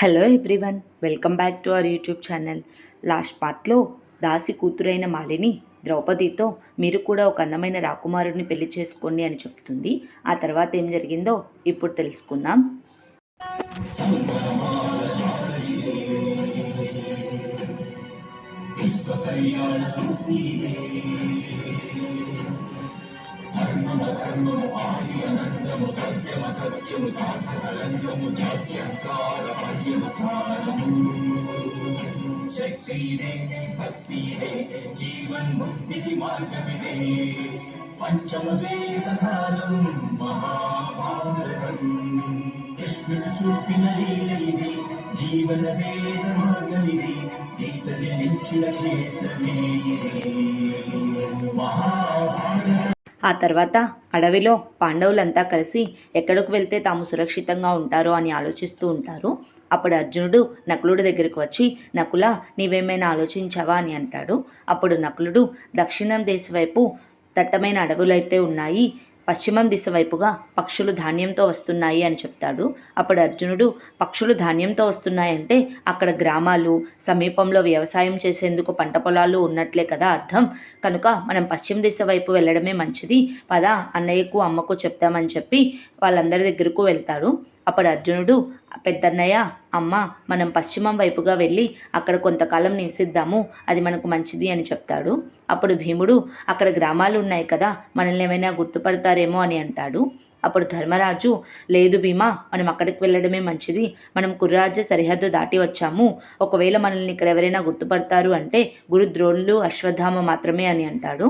Hello everyone, welcome back to our YouTube channel. Last పార్ట్లో దాసి కూతురైన మాలిని ద్రౌపదితో మీరు కూడా ఒక అందమైన రాకుమారుడిని పెళ్లి చేసుకోండి అని చెప్తుంది. ఆ తర్వాత ఏం జరిగిందో ఇప్పుడు తెలుసుకుందాం. ధర్మము ఆది అనంతము సత్యమ సత్యము సాధకలంకము జాత్యంకార పర్యవసానము శక్తి ఇదే భక్తి ఇదే జీవన్ ముక్తికి మార్గమిదే పంచమ వేద సారం మహాభారతం కృష్ణుడు చూపిన లీల ఇది జీవన వేద మార్గమిది గీత జనించిన క్షేత్రమే మహాభారతం. ఆ తర్వాత అడవిలో పాండవులంతా కలిసి ఎక్కడికి వెళ్తే తాము సురక్షితంగా ఉంటారో అని ఆలోచిస్తూ ఉంటారు. అప్పుడు అర్జునుడు నకులుడి దగ్గరికి వచ్చి, నకుల, నీవేమైనా ఆలోచించావా అని అంటాడు. అప్పుడు నకులుడు, దక్షిణం దేశ వైపు దట్టమైన అడవులైతే ఉన్నాయి, పశ్చిమం దిశ వైపుగా పక్షులు ధాన్యంతో వస్తున్నాయి అని చెప్తాడు. అప్పుడు అర్జునుడు, పక్షులు ధాన్యంతో వస్తున్నాయంటే అక్కడ గ్రామాలు, సమీపంలో వ్యవసాయం చేసేందుకు పంట పొలాలు ఉన్నట్లే కదా అర్థం. కనుక మనం పశ్చిమ దిశ వైపు వెళ్ళడమే మంచిది, పద అన్నయ్యకు అమ్మకు చెప్తామని చెప్పి వాళ్ళందరి దగ్గరకు వెళ్తారు. అప్పుడు అర్జునుడు, పెద్దన్నయ్య, అమ్మ, మనం పశ్చిమం వైపుగా వెళ్ళి అక్కడ కొంతకాలం నివసిద్దాము, అది మనకు మంచిది అని చెప్తాడు. అప్పుడు భీముడు, అక్కడ గ్రామాలు ఉన్నాయి కదా, మనల్ని ఏమైనా గుర్తుపడతారేమో అని అంటాడు. అప్పుడు ధర్మరాజు, లేదు భీమా, మనం అక్కడికి వెళ్ళడమే మంచిది, మనం కుర్రాజ్య సరిహద్దు దాటి వచ్చాము, ఒకవేళ మనల్ని ఇక్కడ ఎవరైనా గుర్తుపడతారు అంటే గురు ద్రోణులు, అశ్వత్థామ మాత్రమే అని అంటాడు.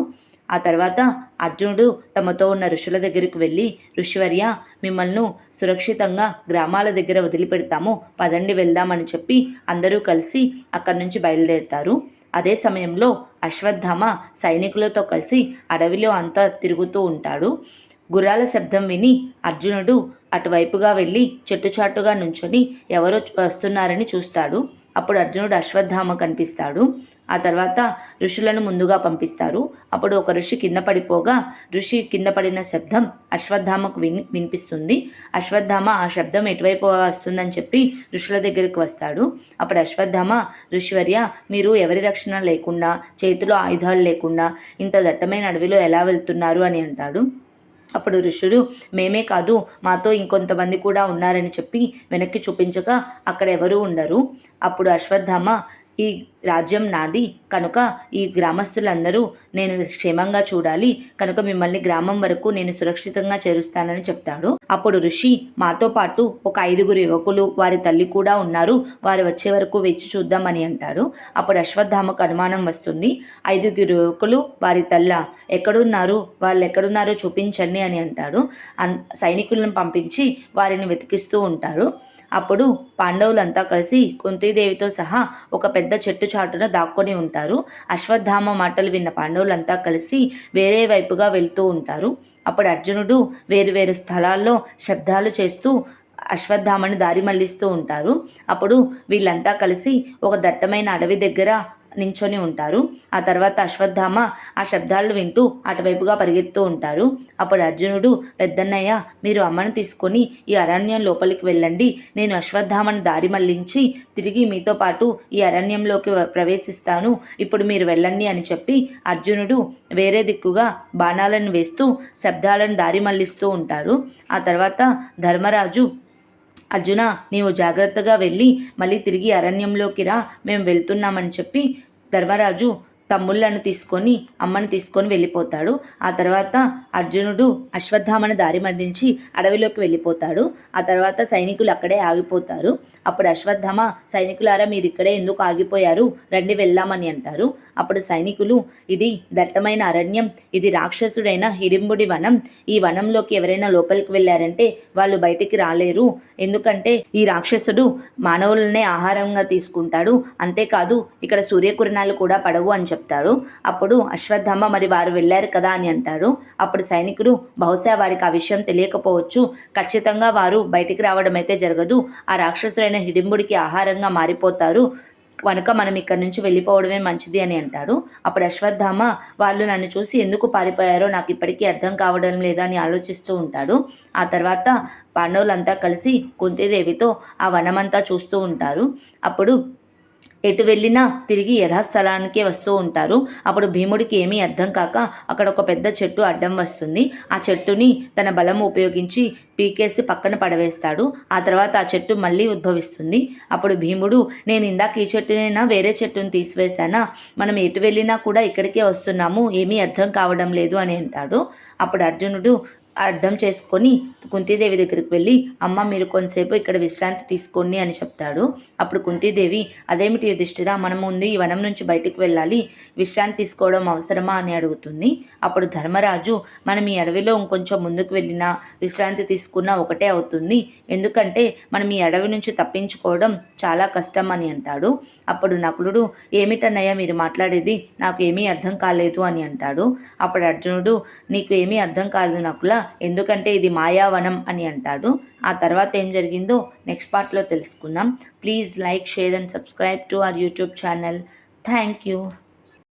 ఆ తర్వాత అర్జునుడు తమతో ఉన్న ఋషుల దగ్గరికి వెళ్ళి, ఋషివర్య, మిమ్మల్ని సురక్షితంగా గ్రామాల దగ్గర వదిలిపెడతాము, పదండి వెళ్దామని చెప్పి అందరూ కలిసి అక్కడి నుంచి బయలుదేరుతారు. అదే సమయంలో అశ్వత్థామ సైనికులతో కలిసి అడవిలో అంతా తిరుగుతూ ఉంటాడు. గుర్రాల శబ్దం విని అర్జునుడు అటువైపుగా వెళ్ళి చెట్టుచాటుగా నుంచొని ఎవరో వస్తున్నారని చూస్తాడు. అప్పుడు అర్జునుడు అశ్వత్థామ కనిపిస్తాడు. ఆ తర్వాత ఋషులను ముందుగా పంపిస్తారు. అప్పుడు ఒక ఋషి కింద పడిపోగా ఋషి కింద పడిన శబ్దం అశ్వత్థామకు వినిపిస్తుంది. అశ్వత్థామ ఆ శబ్దం ఎటువైపు వస్తుందని చెప్పి ఋషుల దగ్గరికి వస్తాడు. అప్పుడు అశ్వత్థామ, ఋషివర్య, మీరు ఎవరి రక్షణ లేకుండా, చేతిలో ఆయుధాలు లేకుండా ఇంత దట్టమైన అడవిలో ఎలా వెళ్తున్నారు అని అంటాడు. అప్పుడు ఋషుడు, మేమే కాదు, మాతో ఇంకొంతమంది కూడా ఉన్నారని చెప్పి వెనక్కి చూపించగా అక్కడ ఎవరూ ఉండరు. అప్పుడు అశ్వత్థామ, ఈ రాజ్యం నాది కనుక ఈ గ్రామస్తులందరూ నేను క్షేమంగా చూడాలి, కనుక మిమ్మల్ని గ్రామం వరకు నేను సురక్షితంగా చేరుస్తానని చెప్తాడు. అప్పుడు ఋషి, మాతో పాటు ఒక 5 యువకులు, వారి తల్లి కూడా ఉన్నారు, వారు వచ్చే వరకు వేచి చూద్దామని అంటాడు. అప్పుడు అశ్వత్థామకు అనుమానం వస్తుంది. 5 యువకులు, వారి తల్ల ఎక్కడున్నారు, వాళ్ళు ఎక్కడున్నారో చూపించండి అని అంటాడు. సైనికులను పంపించి వారిని వెతికిస్తూ ఉంటారు. అప్పుడు పాండవులంతా కలిసి కుంతీదేవితో సహా ఒక పెద్ద చెట్టు చాటున దాక్కొని ఉంటారు. అశ్వత్థామ మాటలు విన్న పాండవులంతా కలిసి వేరే వైపుగా వెళ్తూ ఉంటారు. అప్పుడు అర్జునుడు వేరు స్థలాల్లో శబ్దాలు చేస్తూ అశ్వత్థామని దారి మళ్లిస్తూ ఉంటారు. అప్పుడు వీళ్ళంతా కలిసి ఒక దట్టమైన అడవి దగ్గర నించొని ఉంటారు. ఆ తర్వాత అశ్వత్థామ ఆ శబ్దాలను వింటూ అటువైపుగా పరిగెత్తూ ఉంటారు. అప్పుడు అర్జునుడు, పెద్దన్నయ్య, మీరు అమ్మను తీసుకొని ఈ అరణ్యం లోపలికి వెళ్ళండి, నేను అశ్వత్థామను దారి మళ్లించి తిరిగి మీతో పాటు ఈ అరణ్యంలోకి ప్రవేశిస్తాను, ఇప్పుడు మీరు వెళ్ళండి అని చెప్పి అర్జునుడు వేరే దిక్కుగా బాణాలను వేస్తూ శబ్దాలను దారి మళ్లిస్తూ ఉంటారు. ఆ తర్వాత ధర్మరాజు, అర్జున, నీవు జాగ్రత్తగా వెళ్ళి మళ్ళీ తిరిగి అరణ్యంలోకి రా, మేము వెళ్తున్నామని చెప్పి ధర్మరాజు తమ్ముళ్ళను తీసుకొని అమ్మను తీసుకొని వెళ్ళిపోతాడు. ఆ తర్వాత అర్జునుడు అశ్వత్థామను దారి మళ్లించి అడవిలోకి వెళ్ళిపోతాడు. ఆ తర్వాత సైనికులు అక్కడే ఆగిపోతారు. అప్పుడు అశ్వత్థామ, సైనికులారా, మీరు ఇక్కడే ఎందుకు ఆగిపోయారు, రండి వెళ్దామని అంటారు. అప్పుడు సైనికులు, ఇది దట్టమైన అరణ్యం, ఇది రాక్షసుడైన హిడింబుడి వనం, ఈ వనంలోకి ఎవరైనా లోపలికి వెళ్ళారంటే వాళ్ళు బయటికి రాలేరు, ఎందుకంటే ఈ రాక్షసుడు మానవులనే ఆహారంగా తీసుకుంటాడు, అంతేకాదు ఇక్కడ సూర్యకిరణాలు కూడా పడవు అని చెప్తాడు. అప్పుడు అశ్వత్థామ, మరి వారు వెళ్ళారు కదా అని అంటారు. అప్పుడు సైనికుడు, బహుశా వారికి ఆ విషయం తెలియకపోవచ్చు, ఖచ్చితంగా వారు బయటికి రావడం అయితే జరగదు, ఆ రాక్షసులైన హిడింబుడికి ఆహారంగా మారిపోతారు, కనుక మనం ఇక్కడ నుంచి వెళ్ళిపోవడమే మంచిది అని అంటాడు. అప్పుడు అశ్వత్థామ వాళ్ళు నన్ను చూసి ఎందుకు పారిపోయారో నాకు ఇప్పటికీ అర్థం కావడం లేదా అని ఆలోచిస్తూ ఉంటాడు. ఆ తర్వాత పాండవులంతా కలిసి కుంతీదేవితో ఆ వనమంతా చూస్తూ ఉంటారు. అప్పుడు ఎటు వెళ్ళినా తిరిగి యథాస్థలానికే వస్తూ ఉంటారు. అప్పుడు భీముడికి ఏమీ అర్థం కాక అక్కడ ఒక పెద్ద చెట్టు అడ్డం వస్తుంది. ఆ చెట్టుని తన బలము ఉపయోగించి పీకేసి పక్కన పడవేస్తాడు. ఆ తర్వాత ఆ చెట్టు మళ్ళీ ఉద్భవిస్తుంది. అప్పుడు భీముడు, నేను ఇందాక ఈ చెట్టునైనా వేరే చెట్టుని తీసివేశానా? మనం ఎటు వెళ్ళినా కూడా ఇక్కడికే వస్తున్నాము, ఏమీ అర్థం కావడం లేదు అని అంటాడు. అప్పుడు అర్జునుడు అర్థం చేసుకొని కుంతీదేవి దగ్గరికి వెళ్ళి, అమ్మ మీరు కొంతసేపు ఇక్కడ విశ్రాంతి తీసుకోండి అని చెప్తాడు. అప్పుడు కుంతీదేవి, అదేమిటి యుధిష్ఠిరా, మనం ముందు ఈ వనం నుంచి బయటికి వెళ్ళాలి, విశ్రాంతి తీసుకోవడం అవసరమా అని అడుగుతుంది. అప్పుడు ధర్మరాజు, మనం ఈ అడవిలో ఇంకొంచెం ముందుకు వెళ్ళినా విశ్రాంతి తీసుకున్నా ఒకటే అవుతుంది, ఎందుకంటే మనం ఈ అడవి నుంచి తప్పించుకోవడం చాలా కష్టం అని అంటాడు. అప్పుడు నకులుడు, ఏమిటన్నయ్య మీరు మాట్లాడేది, నాకు ఏమీ అర్థం కాలేదు అని అంటాడు. అప్పుడు అర్జునుడు, నీకు ఏమీ అర్థం కాలేదు నకుల, ఎందుకంటే ఇది మాయావనం అని అంటాడు. ఆ తర్వాత ఏం జరిగిందో నెక్స్ట్ పార్ట్లో తెలుసుకుందాం. Please like, share and subscribe to our YouTube channel. Thank you.